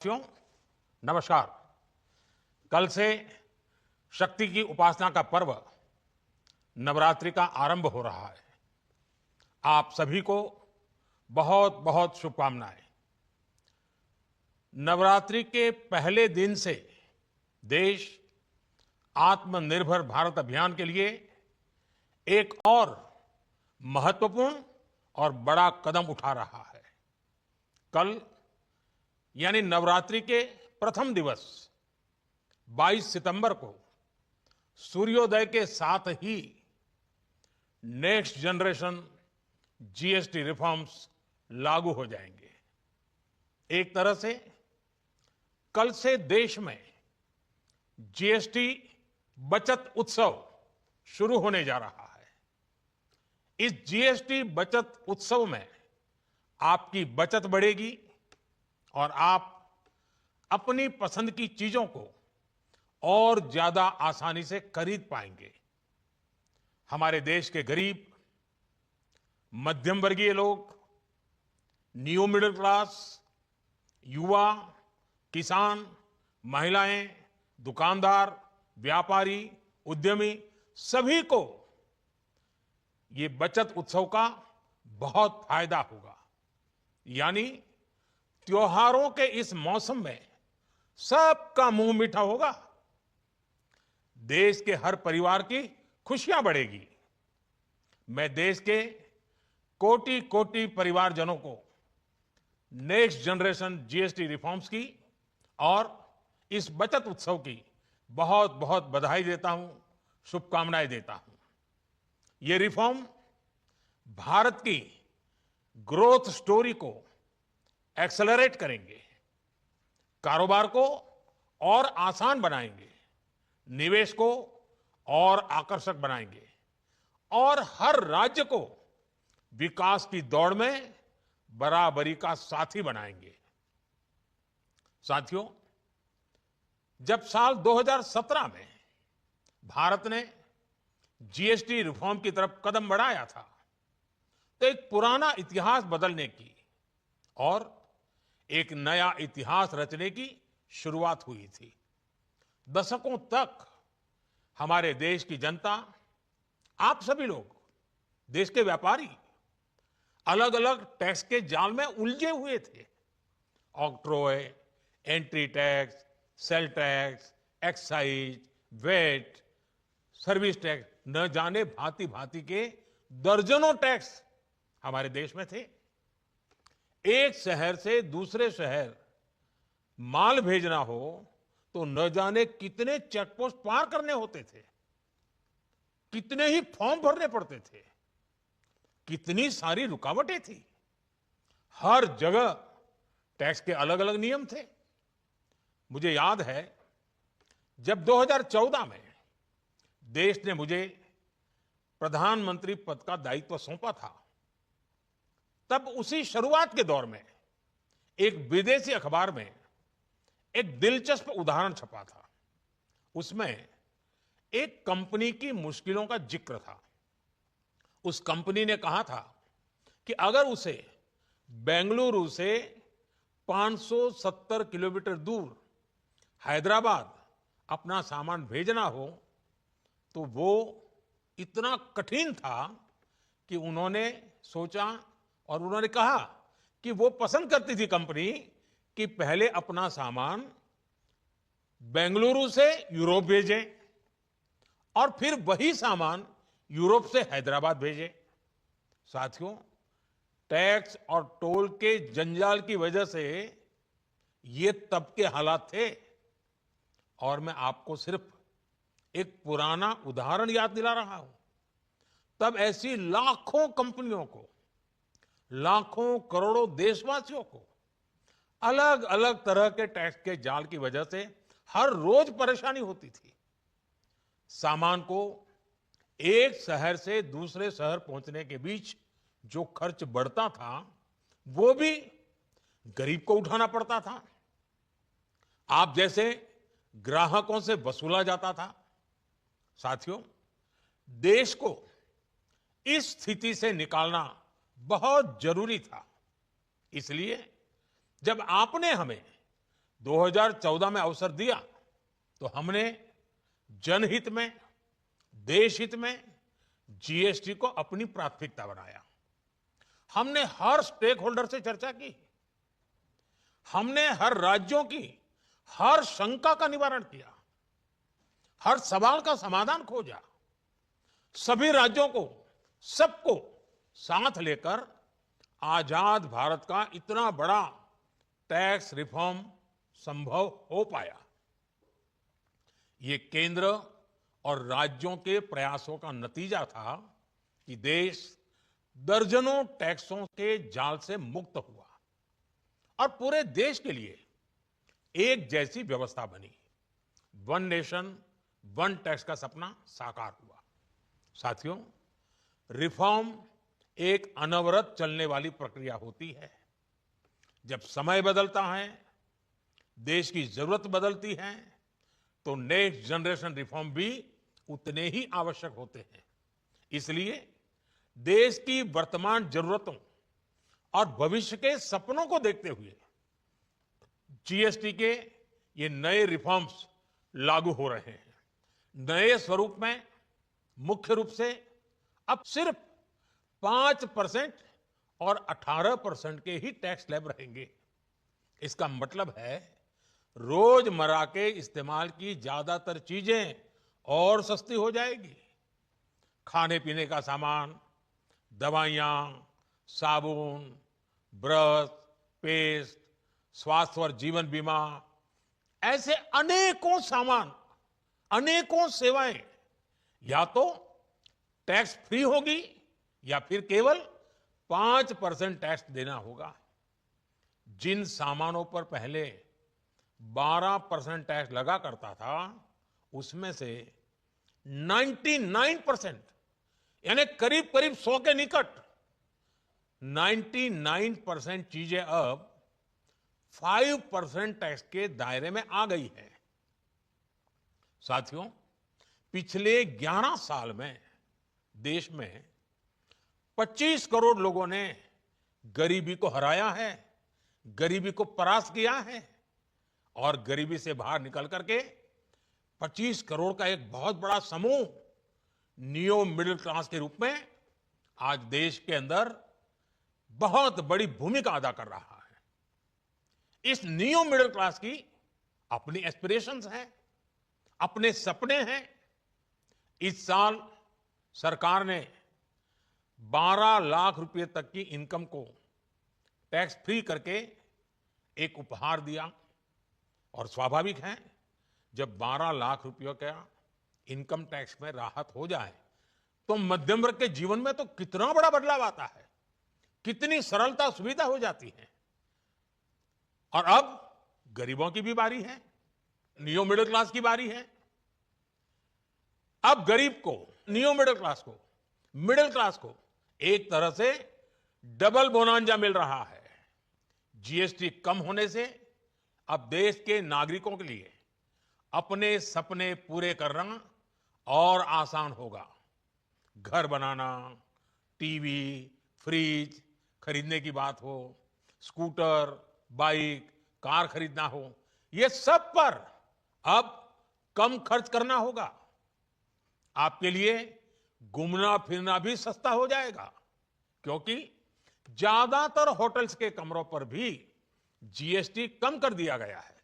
साथियों, नमस्कार। कल से शक्ति की उपासना का पर्व नवरात्रि का आरंभ हो रहा है। आप सभी को बहुत बहुत शुभकामनाएं। नवरात्रि के पहले दिन से देश आत्मनिर्भर भारत अभियान के लिए एक और महत्वपूर्ण और बड़ा कदम उठा रहा है। कल यानी नवरात्रि के प्रथम दिवस 22 सितंबर को सूर्योदय के साथ ही नेक्स्ट जनरेशन जीएसटी रिफॉर्म्स लागू हो जाएंगे। एक तरह से कल से देश में जीएसटी बचत उत्सव शुरू होने जा रहा है। इस जीएसटी बचत उत्सव में आपकी बचत बढ़ेगी और आप अपनी पसंद की चीजों को और ज्यादा आसानी से खरीद पाएंगे। हमारे देश के गरीब, मध्यम वर्गीय लोग, न्यू मिडिल क्लास, युवा, किसान, महिलाएं, दुकानदार, व्यापारी, उद्यमी सभी को ये बचत उत्सव का बहुत फायदा होगा। यानी त्योहारों के इस मौसम में सबका मुंह मीठा होगा। देश के हर परिवार की खुशियां बढ़ेगी। मैं देश के कोटि कोटि परिवारजनों को नेक्स्ट जनरेशन जीएसटी रिफॉर्म्स की और इस बचत उत्सव की बहुत बहुत बधाई देता हूं, शुभकामनाएं देता हूं। ये रिफॉर्म भारत की ग्रोथ स्टोरी को एक्सेलरेट करेंगे, कारोबार को और आसान बनाएंगे, निवेश को और आकर्षक बनाएंगे और हर राज्य को विकास की दौड़ में बराबरी का साथी बनाएंगे। साथियों, जब साल 2017 में भारत ने जीएसटी रिफॉर्म की तरफ कदम बढ़ाया था, तो एक पुराना इतिहास बदलने की और एक नया इतिहास रचने की शुरुआत हुई थी। दशकों तक हमारे देश की जनता, आप सभी लोग, देश के व्यापारी अलग अलग टैक्स के जाल में उलझे हुए थे। Octroi, entry tax, sale tax, excise, VAT, service tax, न जाने भांति भांति के दर्जनों टैक्स हमारे देश में थे। एक शहर से दूसरे शहर माल भेजना हो तो न जाने कितने चेकपोस्ट पार करने होते थे, कितने ही फॉर्म भरने पड़ते थे, कितनी सारी रुकावटें थी। हर जगह टैक्स के अलग अलग नियम थे। मुझे याद है जब 2014 में देश ने मुझे प्रधानमंत्री पद का दायित्व सौंपा था, तब उसी शुरुआत के दौर में एक विदेशी अखबार में एक दिलचस्प उदाहरण छपा था। उसमें एक कंपनी की मुश्किलों का जिक्र था। उस कंपनी ने कहा था कि अगर उसे बेंगलुरु से 570 किलोमीटर दूर हैदराबाद अपना सामान भेजना हो तो वो इतना कठिन था कि उन्होंने सोचा और उन्होंने कहा कि वो पसंद करती थी कंपनी कि पहले अपना सामान बेंगलुरु से यूरोप भेजे और फिर वही सामान यूरोप से हैदराबाद भेजे। साथियों, टैक्स और टोल के जंजाल की वजह से ये तब के हालात थे। और मैं आपको सिर्फ एक पुराना उदाहरण याद दिला रहा हूं। तब ऐसी लाखों कंपनियों को, लाखों करोड़ों देशवासियों को अलग अलग तरह के टैक्स के जाल की वजह से हर रोज परेशानी होती थी। सामान को एक शहर से दूसरे शहर पहुंचने के बीच जो खर्च बढ़ता था, वो भी गरीब को उठाना पड़ता था, आप जैसे ग्राहकों से वसूला जाता था। साथियों, देश को इस स्थिति से निकालना बहुत जरूरी था। इसलिए जब आपने हमें 2014 में अवसर दिया तो हमने जनहित में, देश हित में जीएसटी को अपनी प्राथमिकता बनाया। हमने हर स्टेक होल्डर से चर्चा की, हमने हर राज्यों की हर शंका का निवारण किया, हर सवाल का समाधान खोजा, सभी राज्यों को, सबको साथ लेकर आजाद भारत का इतना बड़ा टैक्स रिफॉर्म संभव हो पाया। ये केंद्र और राज्यों के प्रयासों का नतीजा था कि देश दर्जनों टैक्सों के जाल से मुक्त हुआ और पूरे देश के लिए एक जैसी व्यवस्था बनी। वन नेशन वन टैक्स का सपना साकार हुआ। साथियों, रिफॉर्म एक अनवरत चलने वाली प्रक्रिया होती है। जब समय बदलता है, देश की जरूरत बदलती है, तो नेक्स्ट जनरेशन रिफॉर्म भी उतने ही आवश्यक होते हैं। इसलिए देश की वर्तमान जरूरतों और भविष्य के सपनों को देखते हुए जीएसटी के ये नए रिफॉर्म्स लागू हो रहे हैं। नए स्वरूप में मुख्य रूप से अब सिर्फ 5% और 18% के ही टैक्स स्लैब रहेंगे। इसका मतलब है रोजमर्रा के इस्तेमाल की ज्यादातर चीजें और सस्ती हो जाएगी। खाने पीने का सामान, दवाइयां, साबुन, ब्रश, पेस्ट, स्वास्थ्य और जीवन बीमा, ऐसे अनेकों सामान, अनेकों सेवाएं या तो टैक्स फ्री होगी या फिर केवल 5% टैक्स देना होगा। जिन सामानों पर पहले 12% टैक्स लगा करता था, उसमें से 99% यानी करीब करीब 100 के निकट 99% चीजें अब 5% टैक्स के दायरे में आ गई है। साथियों, पिछले 11 साल में देश में 25 करोड़ लोगों ने गरीबी को हराया है, गरीबी को परास्त किया है और गरीबी से बाहर निकल करके 25 करोड़ का एक बहुत बड़ा समूह नियो मिडिल क्लास के रूप में आज देश के अंदर बहुत बड़ी भूमिका अदा कर रहा है। इस नियो मिडिल क्लास की अपनी एस्पिरेशंस हैं, अपने सपने हैं। इस साल सरकार ने 12 लाख रुपए तक की इनकम को टैक्स फ्री करके एक उपहार दिया और स्वाभाविक है, जब 12 लाख रुपयों का इनकम टैक्स में राहत हो जाए तो मध्यम वर्ग के जीवन में तो कितना बड़ा बदलाव आता है, कितनी सरलता सुविधा हो जाती है। और अब गरीबों की भी बारी है, नियो मिडिल क्लास की बारी है। अब गरीब को, नियो मिडिल क्लास को एक तरह से डबल बोनांजा मिल रहा है। जीएसटी कम होने से अब देश के नागरिकों के लिए अपने सपने पूरे करना और आसान होगा। घर बनाना, टीवी, फ्रिज खरीदने की बात हो, स्कूटर, बाइक, कार खरीदना हो, ये सब पर अब कम खर्च करना होगा। आपके लिए घूमना फिरना भी सस्ता हो जाएगा, क्योंकि ज्यादातर होटल्स के कमरों पर भी जीएसटी कम कर दिया गया है।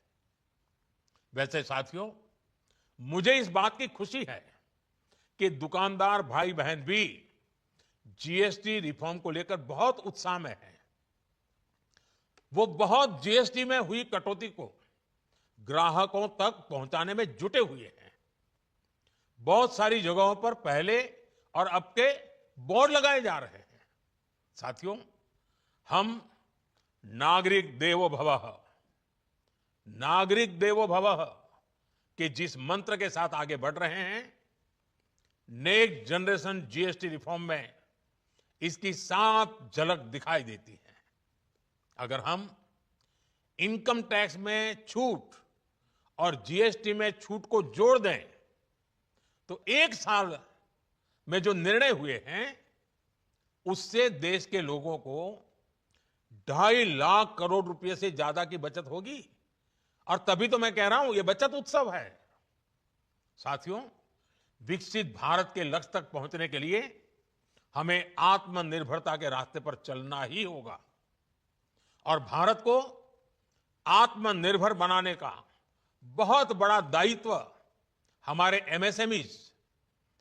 वैसे साथियों, मुझे इस बात की खुशी है कि दुकानदार भाई बहन भी जीएसटी रिफॉर्म को लेकर बहुत उत्साह में हैं। वो बहुत जीएसटी में हुई कटौती को ग्राहकों तक पहुंचाने में जुटे हुए हैं। बहुत सारी जगहों पर पहले और अब के बोर्ड लगाए जा रहे हैं। साथियों, हम नागरिक देवो भवः के जिस मंत्र के साथ आगे बढ़ रहे हैं, नेक्स्ट जनरेशन जीएसटी रिफॉर्म में इसकी साफ झलक दिखाई देती है। अगर हम इनकम टैक्स में छूट और जीएसटी में छूट को जोड़ दें तो एक साल में जो निर्णय हुए हैं, उससे देश के लोगों को 2.5 लाख करोड़ रुपए से ज्यादा की बचत होगी और तभी तो मैं कह रहा हूं ये बचत उत्सव है। साथियों, विकसित भारत के लक्ष्य तक पहुंचने के लिए हमें आत्मनिर्भरता के रास्ते पर चलना ही होगा और भारत को आत्मनिर्भर बनाने का बहुत बड़ा दायित्व हमारे एमएसएमईज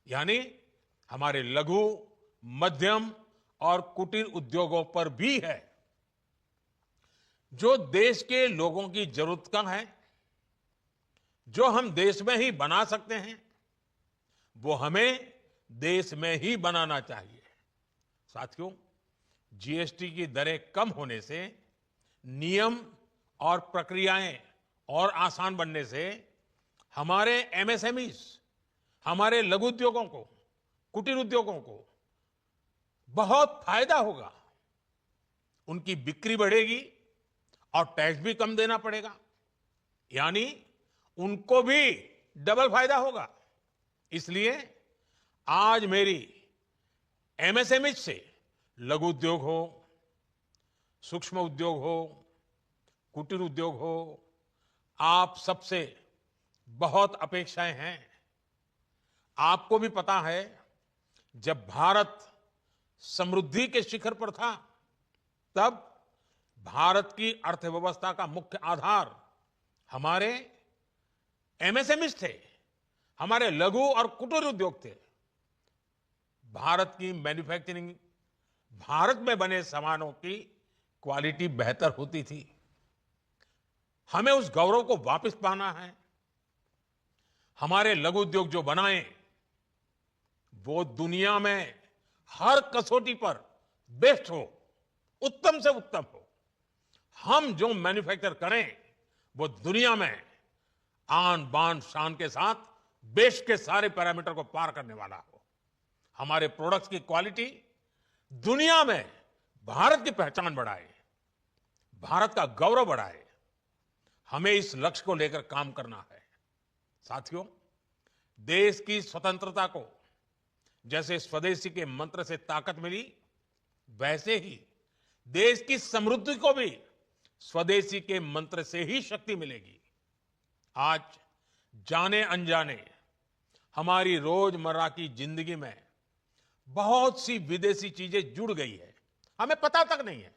यानी हमारे लघु, मध्यम और कुटीर उद्योगों पर भी है, जो देश के लोगों की जरूरत का है, जो हम देश में ही बना सकते हैं, वो हमें देश में ही बनाना चाहिए। साथियों, जीएसटी की दरें कम होने से, नियम और प्रक्रियाएं और आसान बनने से हमारे एमएसएमईज, हमारे लघु उद्योगों को, कुटीर उद्योगों को बहुत फायदा होगा। उनकी बिक्री बढ़ेगी और टैक्स भी कम देना पड़ेगा, यानी उनको भी डबल फायदा होगा। इसलिए आज मेरी एमएसएमई से लघु उद्योग हो, सूक्ष्म उद्योग हो, कुटीर उद्योग हो, आप सबसे बहुत अपेक्षाएं हैं। आपको भी पता है, जब भारत समृद्धि के शिखर पर था, तब भारत की अर्थव्यवस्था का मुख्य आधार हमारे एमएसएमईज थे, हमारे लघु और कुटीर उद्योग थे। भारत की मैन्युफैक्चरिंग, भारत में बने सामानों की क्वालिटी बेहतर होती थी। हमें उस गौरव को वापस पाना है। हमारे लघु उद्योग जो बनाए, वो दुनिया में हर कसौटी पर बेस्ट हो, उत्तम से उत्तम हो। हम जो मैन्युफैक्चर करें, वो दुनिया में आन बान शान के साथ बेस्ट के सारे पैरामीटर को पार करने वाला हो। हमारे प्रोडक्ट्स की क्वालिटी दुनिया में भारत की पहचान बढ़ाए, भारत का गौरव बढ़ाए। हमें इस लक्ष्य को लेकर काम करना है। साथियों, देश की स्वतंत्रता को जैसे स्वदेशी के मंत्र से ताकत मिली, वैसे ही देश की समृद्धि को भी स्वदेशी के मंत्र से ही शक्ति मिलेगी। आज जाने अनजाने हमारी रोजमर्रा की जिंदगी में बहुत सी विदेशी चीजें जुड़ गई है, हमें पता तक नहीं है।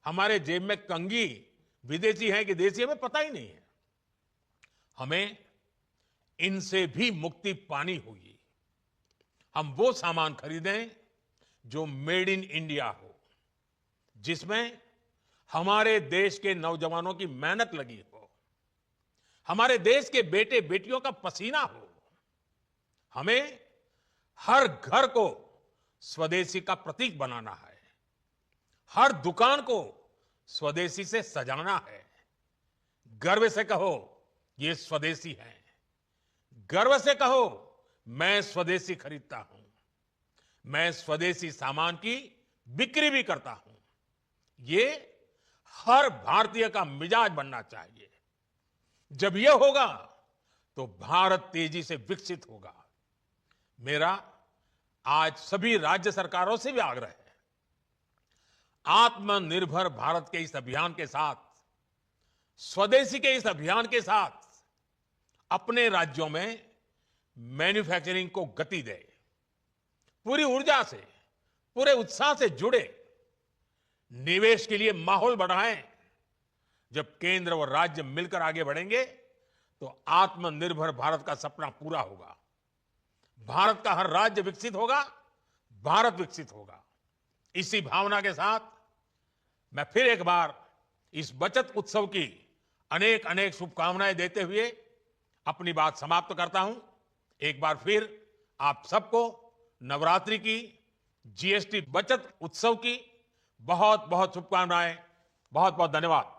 हमारे जेब में कंघी विदेशी है कि देसी, हमें पता ही नहीं है। हमें इनसे भी मुक्ति पानी होगी। हम वो सामान खरीदें जो मेड इन इंडिया हो, जिसमें हमारे देश के नौजवानों की मेहनत लगी हो, हमारे देश के बेटे बेटियों का पसीना हो। हमें हर घर को स्वदेशी का प्रतीक बनाना है, हर दुकान को स्वदेशी से सजाना है। गर्व से कहो, ये स्वदेशी है। गर्व से कहो, मैं स्वदेशी खरीदता हूं, मैं स्वदेशी सामान की बिक्री भी करता हूं। ये हर भारतीय का मिजाज बनना चाहिए। जब यह होगा तो भारत तेजी से विकसित होगा। मेरा आज सभी राज्य सरकारों से भी आग्रह है, आत्मनिर्भर भारत के इस अभियान के साथ, स्वदेशी के इस अभियान के साथ अपने राज्यों में मैन्युफैक्चरिंग को गति दे। पूरी ऊर्जा से, पूरे उत्साह से जुड़े, निवेश के लिए माहौल बढ़ाएं। जब केंद्र और राज्य मिलकर आगे बढ़ेंगे तो आत्मनिर्भर भारत का सपना पूरा होगा। भारत का हर राज्य विकसित होगा, भारत विकसित होगा। इसी भावना के साथ मैं फिर एक बार इस बचत उत्सव की अनेक अनेक शुभकामनाएं देते हुए अपनी बात समाप्त करता हूं। एक बार फिर आप सबको नवरात्रि की, जीएसटी बचत उत्सव की बहुत बहुत शुभकामनाएं। बहुत बहुत धन्यवाद।